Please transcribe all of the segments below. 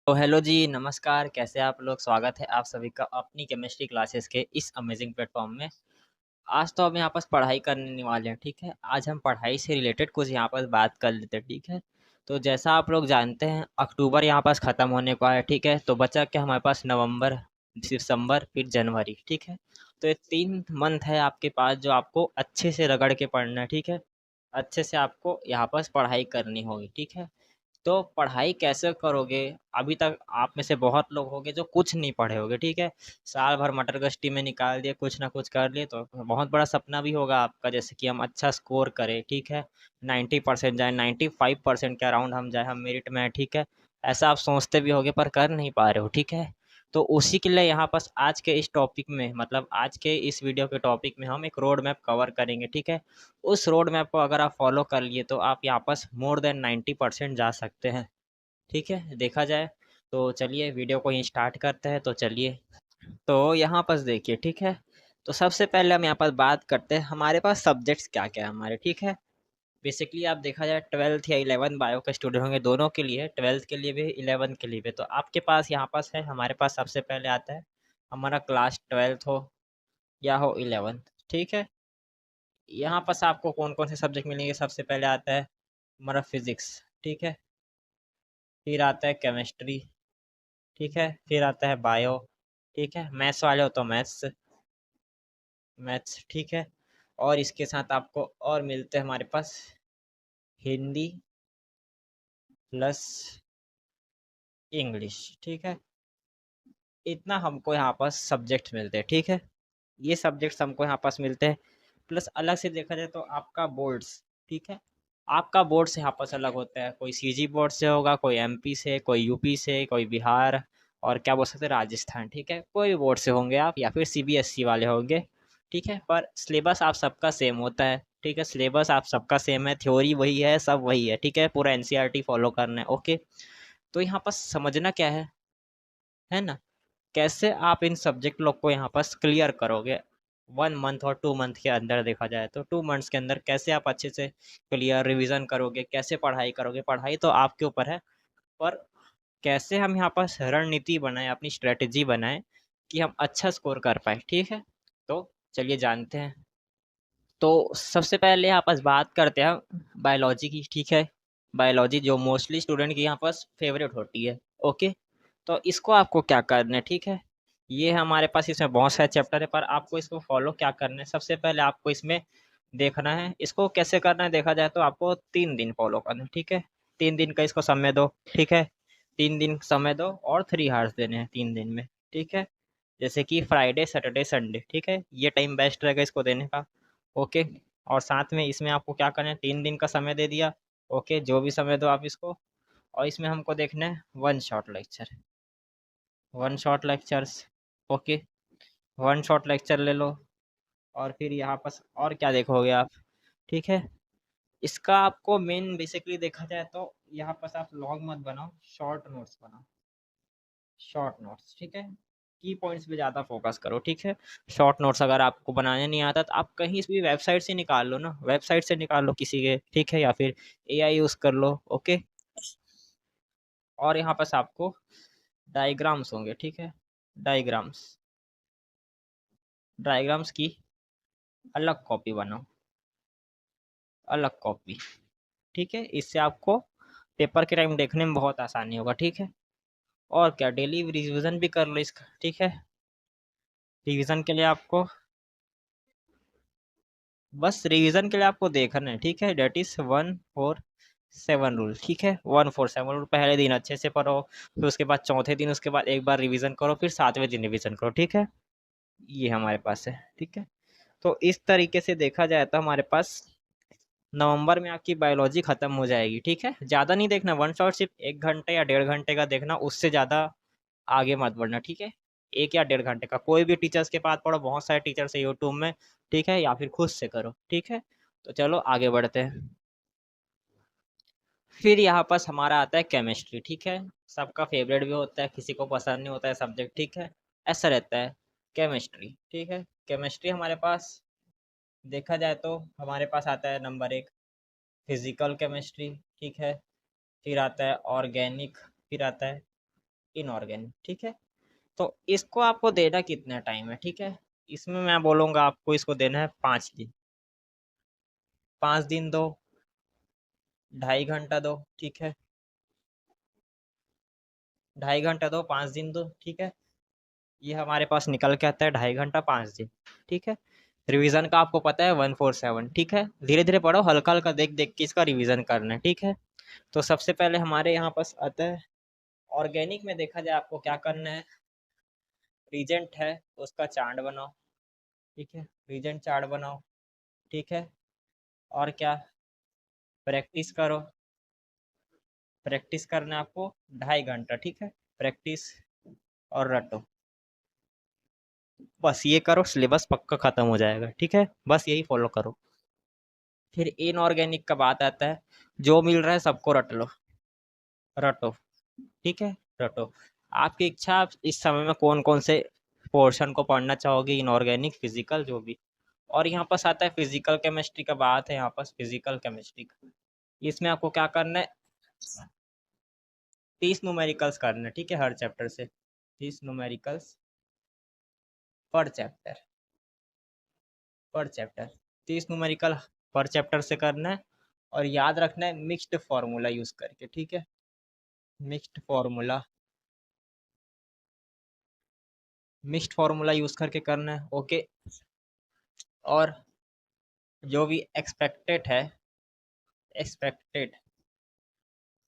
तो हेलो जी, नमस्कार, कैसे आप लोग? स्वागत है आप सभी का अपनी केमिस्ट्री क्लासेस के इस अमेजिंग प्लेटफ़ॉर्म में। आज तो हम यहाँ पर पढ़ाई करने वाले हैं, ठीक है? आज हम पढ़ाई से रिलेटेड कुछ यहाँ पर बात कर लेते हैं, ठीक है? तो जैसा आप लोग जानते हैं, अक्टूबर यहाँ पास ख़त्म होने को है, ठीक है? तो बचा क्या हमारे पास नवंबर, दिसंबर, फिर जनवरी, ठीक है? तो ये 3 मंथ है आपके पास जो आपको अच्छे से रगड़ के पढ़ना है, ठीक है? अच्छे से आपको यहाँ पास पढ़ाई करनी होगी, ठीक है? तो पढ़ाई कैसे करोगे? अभी तक आप में से बहुत लोग होंगे जो कुछ नहीं पढ़े होंगे, ठीक है? साल भर मटर गश्ती में निकाल दिए, कुछ ना कुछ कर लिए, तो बहुत बड़ा सपना भी होगा आपका जैसे कि हम अच्छा स्कोर करें, ठीक है? 90% जाए, 95% के अराउंड हम जाए, हम मेरिट में हैं, ठीक है? ऐसा आप सोचते भी होंगे पर कर नहीं पा रहे हो, ठीक है? तो उसी के लिए यहाँ पास आज के इस टॉपिक में मतलब आज के इस वीडियो के टॉपिक में हम एक रोड मैप कवर करेंगे, ठीक है? उस रोड मैप को अगर आप फॉलो कर लिए तो आप यहाँ पास मोर देन 90% जा सकते हैं, ठीक है? देखा जाए तो चलिए वीडियो को ही स्टार्ट करते हैं। तो चलिए, तो यहाँ पास देखिए, ठीक है? तो सबसे पहले हम यहाँ पर बात करते हैं हमारे पास सब्जेक्ट्स क्या क्या है हमारे, ठीक है? बेसिकली आप देखा जाए 12th या 11th बायो के स्टूडेंट होंगे, दोनों के लिए, 12th के लिए भी 11th के लिए भी। तो आपके पास यहाँ पास है, हमारे पास सबसे पहले आता है हमारा क्लास 12th हो या हो 11th, ठीक है? यहाँ पास आपको कौन कौन से सब्जेक्ट मिलेंगे? सबसे पहले आता है हमारा फिजिक्स, ठीक है? फिर आता है केमिस्ट्री, ठीक है? फिर आता है बायो, ठीक है? मैथ्स वाले हो तो मैथ्स, मैथ्स, ठीक है? और इसके साथ आपको और मिलते हैं हमारे पास हिंदी प्लस इंग्लिश, ठीक है? इतना हमको यहाँ पास सब्जेक्ट मिलते हैं, ठीक है? ये सब्जेक्ट्स हमको यहाँ पास मिलते हैं। प्लस अलग से देखा जाए तो आपका बोर्ड्स, ठीक है? आपका बोर्ड से यहाँ पास अलग होता है, कोई सीजी बोर्ड से होगा, कोई एमपी से, कोई यूपी से, कोई बिहार और क्या बोल सकते हैं राजस्थान, ठीक है? कोई भी बोर्ड से होंगे आप या फिर सीबीएसई वाले होंगे, ठीक है? पर सिलेबस आप सबका सेम होता है, ठीक है? सिलेबस आप सबका सेम है, थ्योरी वही है, सब वही है, ठीक है? पूरा एनसीईआरटी फॉलो करना है, ओके? तो यहाँ पास समझना क्या है ना? कैसे आप इन सब्जेक्ट लोग को यहाँ पास क्लियर करोगे 1 मंथ और 2 मंथ के अंदर देखा जाए तो 2 मंथ्स के अंदर कैसे आप अच्छे से क्लियर रिवीजन करोगे, कैसे पढ़ाई करोगे? पढ़ाई तो आपके ऊपर है, पर कैसे हम यहाँ पास रणनीति बनाएं, अपनी स्ट्रेटेजी बनाएं कि हम अच्छा स्कोर कर पाए, ठीक है? तो चलिए जानते हैं। तो सबसे पहले यहाँ पास बात करते हैं बायोलॉजी की, ठीक है? बायोलॉजी जो मोस्टली स्टूडेंट की यहाँ पास फेवरेट होती है, ओके? तो इसको आपको क्या करना है, ठीक है? ये हमारे पास इसमें बहुत सारे चैप्टर है, पर आपको इसको फॉलो क्या करना है? सबसे पहले आपको इसमें देखना है, इसको कैसे करना है देखा जाए तो आपको 3 दिन फॉलो करना है, ठीक है? 3 दिन का इसको समय दो, ठीक है? 3 दिन समय दो और 3 आवर्स देने हैं 3 दिन में, ठीक है? जैसे कि फ्राइडे सैटरडे संडे, ठीक है? ये टाइम बेस्ट रहेगा इसको देने का, ओके? और साथ में इसमें आपको क्या करना है, 3 दिन का समय दे दिया, ओके? जो भी समय दो आप इसको, और इसमें हमको देखना है one shot lecture, one shot lectures, okay? One shot lecture ले लो। और फिर यहाँ पास और क्या देखोगे आप, ठीक है? इसका आपको मेन बेसिकली देखा जाए तो यहाँ पास आप लॉन्ग मत बनाओ, शॉर्ट नोट्स बनाओ, शॉर्ट नोट्स, ठीक है? की पॉइंट्स पे ज़्यादा फोकस करो, ठीक है? शॉर्ट नोट्स अगर आपको बनाने नहीं आता तो आप कहीं भी वेबसाइट से निकाल लो ना, वेबसाइट से निकाल लो किसी के, ठीक है? या फिर एआई यूज़ कर लो, ओके? और यहाँ पास आपको डायग्राम्स होंगे, ठीक है? डायग्राम्स, डायग्राम्स की अलग कॉपी बनाओ, अलग कॉपी, ठीक है? इससे आपको पेपर के टाइम देखने में बहुत आसानी होगा, ठीक है? और क्या, डेली रिवीजन भी कर लो इसका, ठीक है? रिवीजन के लिए आपको बस रिवीजन के लिए आपको देखना है, ठीक है? डेट इज 147 रूल, ठीक है? 147 रूल पहले दिन अच्छे से पढ़ो, फिर उसके बाद चौथे दिन उसके बाद एक बार रिवीजन करो, फिर 7वें दिन रिवीजन करो, ठीक है? ये हमारे पास है, ठीक है? तो इस तरीके से देखा जाए तो हमारे पास नवंबर में आपकी बायोलॉजी खत्म हो जाएगी, ठीक है? ज़्यादा नहीं देखना, वन शॉट सिर्फ 1 घंटे या 1.5 घंटे का देखना, उससे ज़्यादा आगे मत बढ़ना, ठीक है? 1 या 1.5 घंटे का, कोई भी टीचर्स के पास पढ़ो, बहुत सारे टीचर्स है यूट्यूब में, ठीक है? या फिर खुद से करो, ठीक है? तो चलो आगे बढ़ते हैं। फिर यहाँ पास हमारा आता है केमिस्ट्री, ठीक है? सबका फेवरेट भी होता है, किसी को पसंद नहीं होता है सब्जेक्ट, ठीक है? ऐसा रहता है केमिस्ट्री, ठीक है? केमिस्ट्री हमारे पास देखा जाए तो हमारे पास आता है नंबर 1 फिजिकल केमिस्ट्री, ठीक है? फिर आता है ऑर्गेनिक, फिर आता है इनऑर्गेनिक, ठीक है। तो इसको आपको देना कितना टाइम है, ठीक है। इसमें मैं बोलूँगा आपको इसको देना है 5 दिन। 5 दिन दो, 2.5 घंटा दो, ठीक है। 2.5 घंटा दो, 5 दिन दो, ठीक है। ये हमारे पास निकल के आता है 2.5 घंटा 5 दिन, ठीक है। रिवीजन का आपको पता है 147, ठीक है। धीरे धीरे पढ़ो, हल्का हल्का देख देख के इसका रिवीजन करना है, ठीक है। तो सबसे पहले हमारे यहाँ पास आता है ऑर्गेनिक में, देखा जाए आपको क्या करना है। रीजेंट है तो उसका चार्ट बनाओ, ठीक है। रीजेंट चार्ट बनाओ, ठीक है। और क्या, प्रैक्टिस करो। प्रैक्टिस करना है आपको 2.5 घंटा, ठीक है। प्रैक्टिस और रटो, बस ये करो, सिलेबस पक्का खत्म हो जाएगा, ठीक है। बस यही फॉलो करो। फिर इनऑर्गेनिक का बात आता है, जो मिल रहा है सबको रट लो, रटो, ठीक है। रटो, आपकी इच्छा, आप इस समय में कौन कौन से पोर्शन को पढ़ना चाहोगे, इनऑर्गेनिक, फिजिकल, जो भी। और यहाँ पास आता है फिजिकल केमिस्ट्री का बात है, यहाँ पास फिजिकल केमिस्ट्री का। इसमें आपको क्या करना है, 30 न्यूमेरिकल्स करना है, ठीक है, हर चैप्टर से 30 न्यूमेरिकल्स पर चैप्टर, पर चैप्टर 30 न्यूमेरिकल पर चैप्टर से करना है। और याद रखना है मिक्स्ड फार्मूला यूज करके, ठीक है। Mixed formula, mixed formula use करके करना है, ओके। और जो भी एक्सपेक्टेड है, एक्सपेक्टेड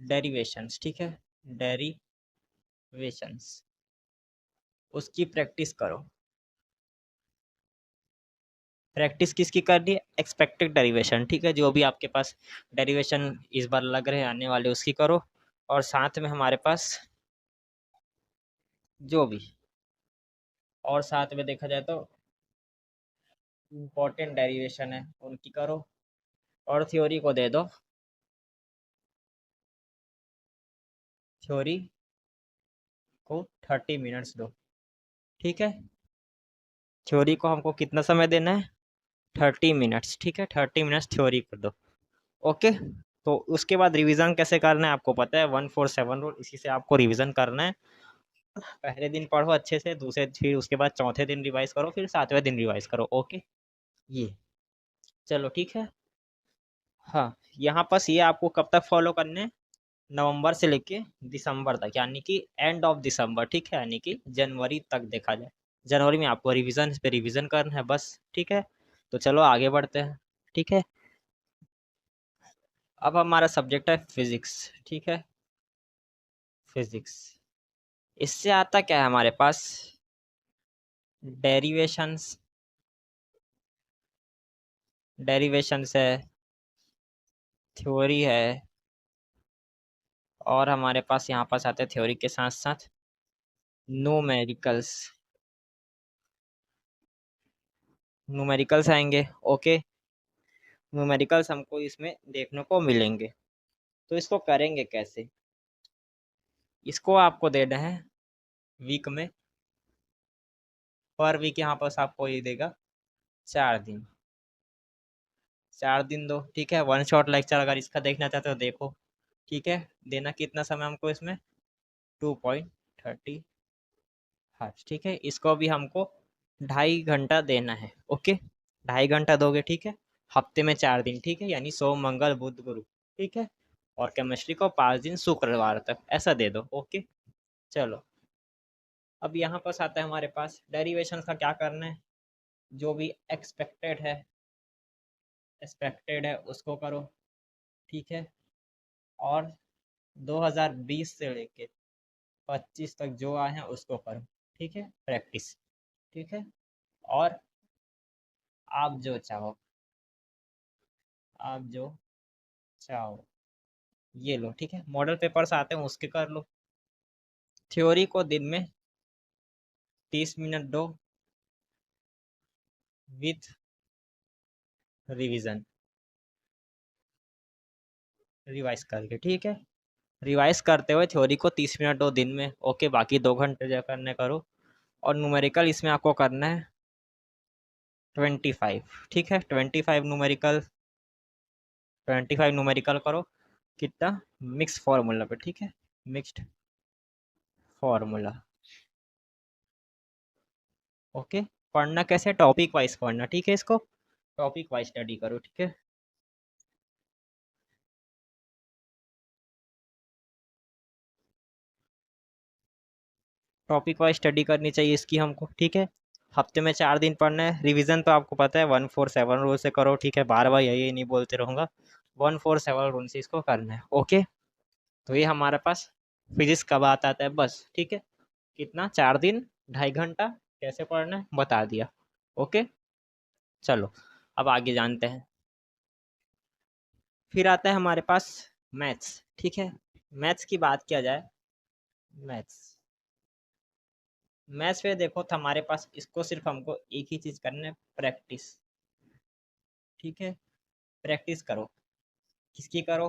डेरिवेशंस, ठीक है, डेरिवेशंस, उसकी प्रैक्टिस करो। प्रैक्टिस किसकी करनी है, एक्सपेक्टेड डेरिवेशन, ठीक है। जो भी आपके पास डेरिवेशन इस बार लग रहे हैं आने वाले, उसकी करो। और साथ में हमारे पास जो भी, और साथ में देखा जाए तो इम्पोर्टेंट डेरिवेशन है उनकी करो। और थ्योरी को दे दो, थ्योरी को 30 मिनट्स दो, ठीक है। थ्योरी को हमको कितना समय देना है, 30 मिनट्स, ठीक है। 30 मिनट्स थ्योरी कर दो, ओके। तो उसके बाद रिवीजन कैसे करना है आपको पता है, 147 रूल, इसी से आपको रिवीजन करना है। पहले दिन पढ़ो अच्छे से, दूसरे, फिर उसके बाद चौथे दिन रिवाइज करो, फिर 7वें दिन रिवाइज करो, ओके। ये, चलो ठीक है। हाँ, यहाँ पास ये आपको कब तक फॉलो करने हैं, नवंबर से लेके दिसंबर तक, यानी कि एंड ऑफ दिसंबर, ठीक है, यानी कि जनवरी तक देखा जाए। जनवरी में आपको रिवीजन पे रिवीजन करना है बस, ठीक है। तो चलो आगे बढ़ते हैं, ठीक है। अब हमारा सब्जेक्ट है फिजिक्स, ठीक है। फिजिक्स, इससे आता क्या है हमारे पास, डेरिवेशंस, डेरिवेशंस है, थ्योरी है। और हमारे पास यहाँ पास आते हैं थ्योरी के साथ साथ न्यूमेरिकल्स, न्यूमेरिकल्स आएंगे, ओके। न्यूमेरिकल्स हमको इसमें देखने को मिलेंगे। तो इसको करेंगे कैसे, इसको आपको देना है वीक में, पर वीक यहाँ पास आपको ये देगा 4 दिन, 4 दिन दो, ठीक है। वन शॉट लेक्चर अगर इसका देखना चाहते हो देखो, ठीक है। देना कितना समय हमको इसमें, 2.30 हार्स, ठीक है। इसको भी हमको 2.5 घंटा देना है, ओके। 2.5 घंटा दोगे, ठीक है। हफ्ते में 4 दिन, ठीक है, यानी सोम मंगल बुध गुरु, ठीक है। और केमिस्ट्री को 5 दिन शुक्रवार तक, ऐसा दे दो, ओके। चलो, अब यहाँ पास आता है हमारे पास डेरिवेशन का क्या करना है। जो भी एक्सपेक्टेड है, एक्सपेक्टेड है उसको करो, ठीक है। और 2020 से लेके 25 तक जो आए हैं उसको करो, ठीक है, प्रैक्टिस, ठीक है। और आप जो चाहो, आप जो चाहो ये लो, ठीक है। मॉडल पेपर्स आते हैं उसके कर लो। थ्योरी को दिन में 30 मिनट दो, विथ रिवीजन, रिवाइज करके, ठीक है। रिवाइज करते हुए थ्योरी को 30 मिनट दो दिन में, ओके। बाकी 2 घंटे जो करने करो। और न्यूमेरिकल इसमें आपको करना है 25, ठीक है। 25 न्यूमेरिकल करो, कितना, मिक्स फॉर्मूला पे, ठीक है। Mixed formula. ओके, पढ़ना कैसे, टॉपिक वाइज पढ़ना, ठीक है, इसको टॉपिक वाइज स्टडी करो, ठीक है। टॉपिक वाइज स्टडी करनी चाहिए इसकी हमको, ठीक है। हफ्ते में 4 दिन पढ़ना है। रिवीजन तो आपको पता है 147 रूल से करो, ठीक है, बार बार यही नहीं बोलते रहूँगा। 147 रूल से इसको करना है, ओके। तो ये हमारे पास फिजिक्स का बात आता है बस, ठीक है। कितना, 4 दिन, 2.5 घंटा, कैसे पढ़ना है बता दिया, ओके। चलो अब आगे जानते हैं। फिर आता है हमारे पास मैथ्स, ठीक है। मैथ्स की बात किया जाए, मैथ्स मैथ्स में देखो तो हमारे पास इसको सिर्फ हमको एक ही चीज़ करना है, प्रैक्टिस, ठीक है। प्रैक्टिस करो, किसकी करो,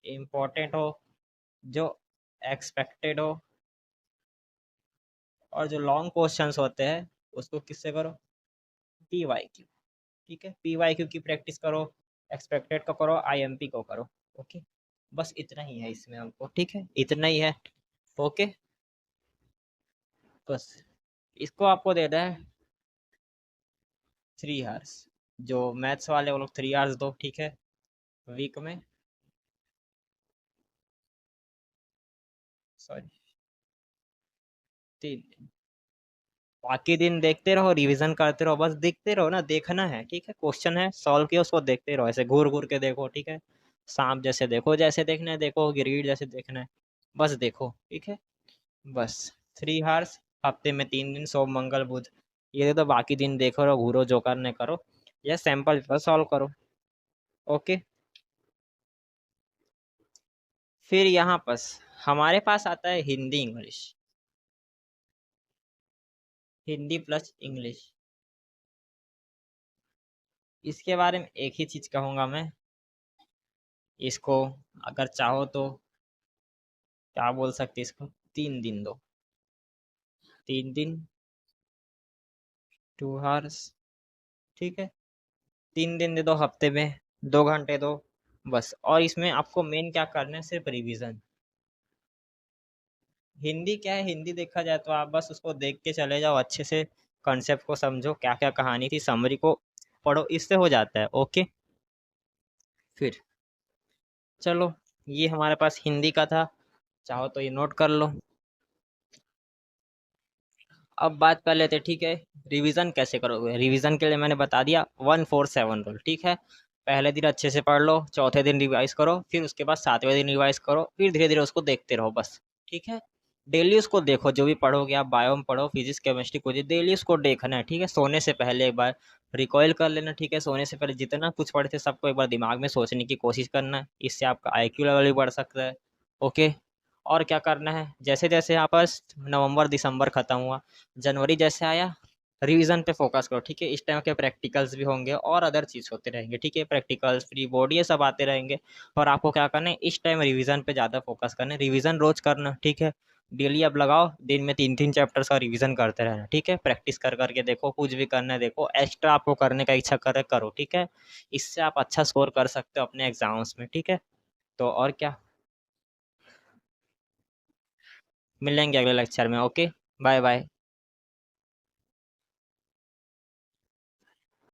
इम्पोर्टेंट हो, जो एक्सपेक्टेड हो, और जो लॉन्ग क्वेश्चंस होते हैं उसको किससे करो, पी वाई क्यू, ठीक है। पी वाई क्यू की प्रैक्टिस करो, एक्सपेक्टेड को करो, आईएमपी को करो, ओके। बस इतना ही है इसमें हमको, ठीक है, इतना ही है, ओके। बस इसको आपको देना है 3 आवर्स। जो मैथ्स वाले वो लोग 3 आवर्स दो, ठीक है, वीक में, सॉरी 3 दिन। बाकी दिन देखते रहो, रिवीजन करते रहो, बस देखते रहो ना, देखना है, ठीक है। क्वेश्चन है सॉल्व किया, उसको देखते रहो, ऐसे घूर घूर के देखो, ठीक है। सांप जैसे देखो, जैसे देखना है देखो, गिरीड जैसे देखना है, बस देखो, ठीक है। बस 3 आवर्स, हफ्ते में 3 दिन, सोम मंगल बुध, ये तो बाकी दिन देखो रहो, घूरो, जो करने करो, या सैंपल पेपर सॉल्व करो, ओके। फिर यहाँ पास हमारे पास आता है Hindi English, Hindi plus English. इसके बारे में एक ही चीज कहूंगा मैं, इसको अगर चाहो तो क्या बोल सकते, इसको 3 दिन दो, 3 दिन, 2 आवर्स, ठीक है। 3 दिन दे दो हफ्ते में, 2 घंटे दो, बस। और इसमें आपको मेन क्या करना है, सिर्फ रिवीजन। हिंदी क्या है, हिंदी देखा जाए तो आप बस उसको देख के चले जाओ, अच्छे से कॉन्सेप्ट को समझो, क्या क्या कहानी थी, समरी को पढ़ो, इससे हो जाता है, ओके। फिर चलो, ये हमारे पास हिंदी का था, चाहो तो ये नोट कर लो। अब बात कर लेते, ठीक है, रिवीजन कैसे करोगे। रिवीजन के लिए मैंने बता दिया 147 रूल, ठीक है। पहले दिन अच्छे से पढ़ लो, चौथे दिन रिवाइज करो, फिर उसके बाद 7वें दिन रिवाइज करो, फिर धीरे धीरे उसको देखते रहो, बस, ठीक है। डेली उसको देखो, जो भी पढ़ोगे आप, बायो में पढ़ो, फिजिक्स केमिस्ट्री कुछ, डेली उसको देखना है, ठीक है। सोने से पहले एक बार रिकॉइल कर लेना, ठीक है। सोने से पहले जितना कुछ पढ़े थे सबको एक बार दिमाग में सोचने की कोशिश करना है, इससे आपका आईक्यू लेवल भी बढ़ सकता है, ओके। और क्या करना है, जैसे जैसे यहाँ पर नवंबर दिसंबर खत्म हुआ, जनवरी जैसे आया, रिवीजन पे फोकस करो, ठीक है। इस टाइम के प्रैक्टिकल्स भी होंगे और अदर चीज़ होते रहेंगे, ठीक है। प्रैक्टिकल्स, फ्री बोर्ड, ये सब आते रहेंगे, और आपको क्या करना है, इस टाइम रिवीजन पे ज़्यादा फोकस करना है, रिवीजन रोज करना, ठीक है। डेली अब लगाओ, दिन में 3 3 चैप्टर्स का रिवीजन करते रहना, ठीक है। प्रैक्टिस कर करके देखो, कुछ भी करना है देखो, एक्स्ट्रा आपको करने का इच्छा करे करो, ठीक है। इससे आप अच्छा स्कोर कर सकते हो अपने एग्जाम्स में, ठीक है। तो और क्या, मिलेंगे अगले लेक्चर में, ओके, बाय बाय।